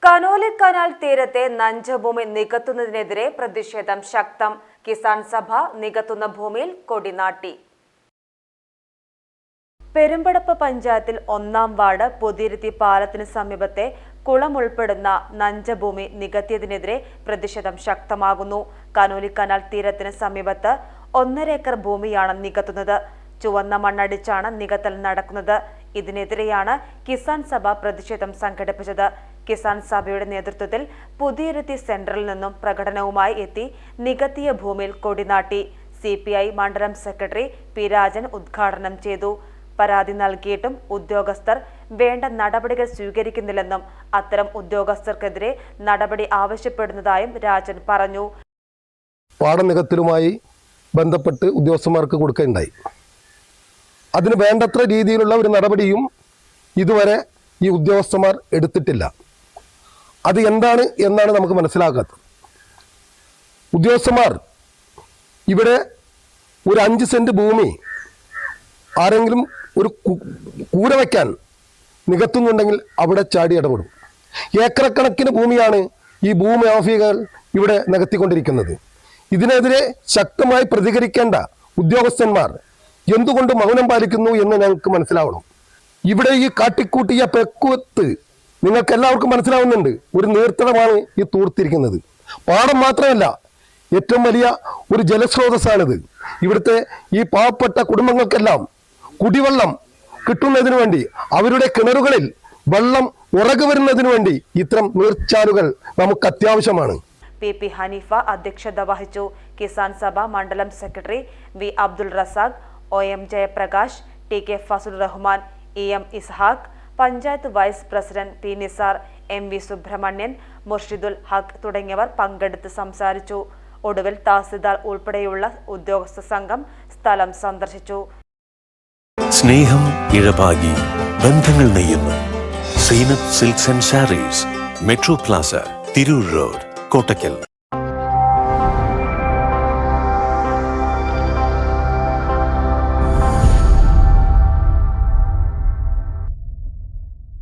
Conolly canal തീരത്തെ നഞ്ചഭൂമി നികത്തുന്നതിനെതിരെ പ്രതിഷേധം ശക്തം. കിസാൻ സഭ നികത്തുന്ന ഭൂമിയിൽ കൊടിനാട്ടി. പെരുമ്പടപ്പ് പഞ്ചായത്തിൽ 1-ാം വാർഡ് പുതിരുത്തി പാലത്തിന് സമീപത്തെ കുളം ഉൾപ്പെടുന്ന നഞ്ചഭൂമി നികത്തിയതിനെതിരെ പ്രതിഷേധം ശക്തമാകുന്നു. കനോലി കനാൽ തീരത്തിന് സമീപത്ത് 1.5 ഏക്കർ ഭൂമിയാണ് നികത്തുന്നത്. ചുവന്ന മണ്ണടിച്ചാണ് നികത്തൽ നടക്കുന്നത്. ഇതിനെതിരെയാണ് കിസാൻ സഭ പ്രതിഷേധം സംഘടിപ്പിച്ചത്. കിസാൻ സഭയുടെ നേതൃത്വത്തിൽ പുതിയുരുത്തി സെന്ററിൽ നിന്നും പ്രകടനവുമായി എത്തി നികത്തിയ ഭൂമിയിൽ കൊടിനാട്ടി. CPI മണ്ഡലം സെക്രട്ടറി പി രാജൻ ഉദ്ഘാടനം ചെയ്തു. പരാതി നൽകിയിട്ടും ഉദ്യോഗസ്ഥർ വേണ്ട നടപടികൾ സ്വീകരിക്കുന്നില്ലെന്നും അത്തരം ഉദ്യോഗസ്ഥർക്കെതിരെ നടപടി ആവശ്യപ്പെടുന്നതായും രാജൻ പറഞ്ഞു. പാടനികത്തിലുമായി ബന്ധപ്പെട്ട് ഉദ്യോഗസ്ഥന്മാർക്ക് കൊടുക്കുകയുണ്ടായി. അതിന് വേണ്ടത്ര രീതിയിലുള്ള ഒരു നടപടിയും ഇതുവരെ ഈ ഉദ്യോഗസ്ഥന്മാർ എടുത്തിട്ടില്ല. അത് എന്താണ് എന്നാണ് നമുക്ക് മനസ്സിലാക്കാത്തത്. ഉദ്യോഗസ്ഥന്മാർ ഇവിടെ ഒരു 5 സെന്റ് ഭൂമി ആരെങ്കിലും ഒരു കൂര വയ്ക്കാൻ നികത്തുന്നുണ്ടെങ്കിൽ അവിടെ ചാടി ഇടപെടും. ഏക്കറക്കണക്കിന് ഭൂമിയാണ് ഈ ഭൂമി മാഫിയകൾ ഇവിടെ നികത്തിക്കൊണ്ടിരിക്കുന്നത്. ഇതിനെതിരെ ശക്തമായി പ്രതികരിക്കേണ്ട ഉദ്യോഗസ്ഥന്മാർ എന്തുകൊണ്ട് മൗനം പാലിക്കുന്നു എന്ന് ഞങ്ങൾക്ക് മനസ്സിലാവണം. ഇവിടെ ഈ കാട്ടിക്കൂട്ടിയ പെക്കുവത്ത് നിങ്ങൾക്ക് എല്ലാവർക്കും മനസ്സിലാവുന്നുണ്ട്. ഒരു നീർത്തടമാണ് ഈ തൂർത്തിരിക്കുന്നത്. പാടം മാത്രമല്ല, ഏറ്റവും വലിയ ഒരു ജലസ്രോതസ്സാണിത്. ഇവിടുത്തെ ഈ പാവപ്പെട്ട കുടുംബങ്ങൾക്കെല്ലാം കുടിവെള്ളം കിട്ടുന്നതിനു വേണ്ടി, അവരുടെ കിണറുകളിൽ വെള്ളം ഉറകു വരുന്നതിനു വേണ്ടി ഇത്തരം നീർച്ചാലുകൾ നമുക്ക് അത്യാവശ്യമാണ്. PP ഹനീഫ അധ്യക്ഷത വഹിച്ചു. കിസാൻ സഭ മണ്ഡലം secretary V Abdul Razak, OM Jayaprakash, TK Fasul Rahman, EM Ishaq, panchayat vice president P Nisar, MV Subrahmanyan, Murshidul Haq തുടങ്ങിയവർ പങ്കെടുത്ത് സംസാരിച്ചു. ഒടുവിൽ തഹസിൽദാർ ഉൾപ്പെടെയുള്ള ഉദ്യോഗസ്ഥ സംഘം സ്ഥലം സന്ദർശിച്ചു. സ്നേഹം ഇഴപാകി ബന്ധങ്ങൾ നെയ്യുന്നു. Zeenath silks and sarees, metro plaza, Tirur road, Kottakkal.